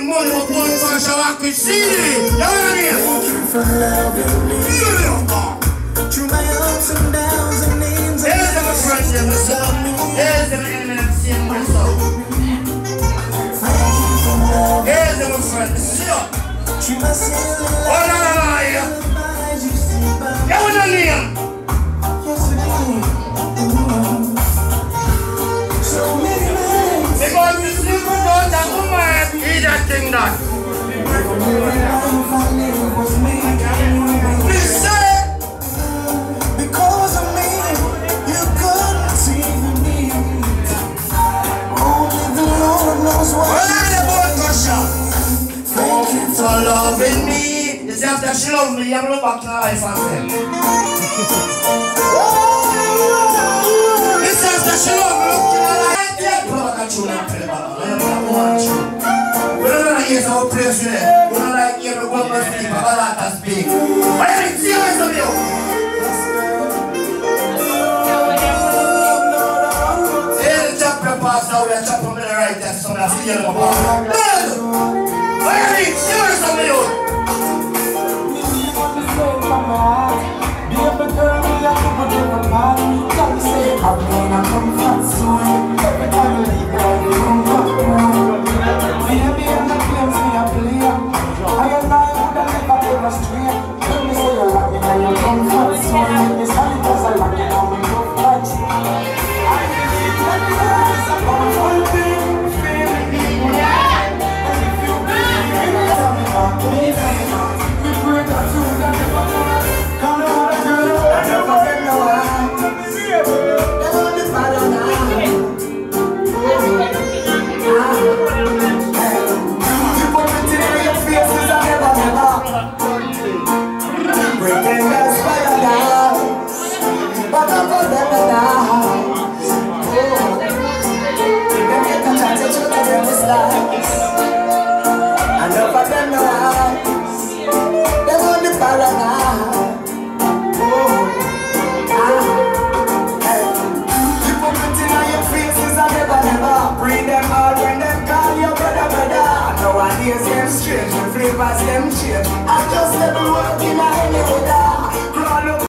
money will pull for so I can see it. You know what I mean? Thank you for loving me. Through my ups and downs and names. Here's the friends in the sun. Here's the eminence in the sun. Here's the friends. Sit up. Oh, no, no, no, yeah. Yeah, what's your name? Because you sleep without a woman, he that thing that. Please say, because of me, you couldn't even me. Only the Lord knows what. Thank you for loving me. You see, after she loved me, I'm not back to life and them. This after she loved me, look to the life. We don't hear some place there. We don't like hear the woman speak, but all that speak. But I think serious of you. Here the chapter pass now, we are chopping with the right hand, so I feel the power. But I think serious of you. I'm gonna come fast soon. Every time I leave, I come back. Baby, I'm not playing for your player. I and I would have never ever straight. Let me say you're rocking and you come fast soon. It's funny because I'm rocking and we go flat. I believe that there's a powerful thing feeling me. And if you believe in it, tell me about me. We break our tune and never gonna come out of girl. I never get no one. Pretenders paradise, but I got them alive. Them get to chat to them is lies. And over them no eyes. Them on the paradise. People putting on your faces and never. Bring them out when them call your brother. Nowadays them strange, the flavors them change. I just never work in any weather. Crawl up.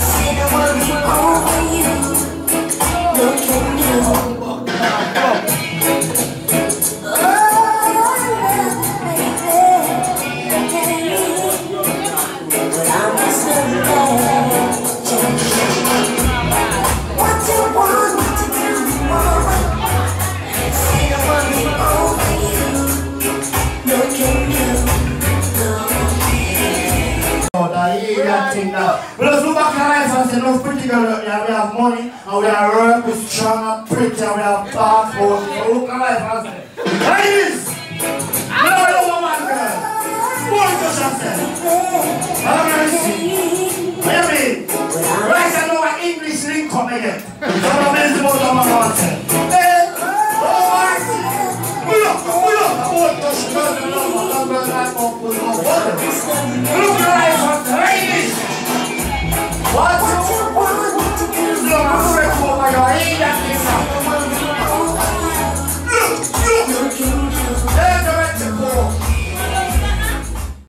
See the world over you. Look at you. But I'm just living there. What you want to do, see the world over you. Look at you. But let's look back in life and say, no, pretty girl, we have money, and we are work, we're strong and pretty, and we have passport. So look at life and say, ladies, you know the woman girl. What does she say? I'm going to see. What do you mean? Right, I know what English link come again. So I'm going to about the woman say. Hey, oh, I see. We look, I want to show the love of the girl like Uncle Nobody. Look at life and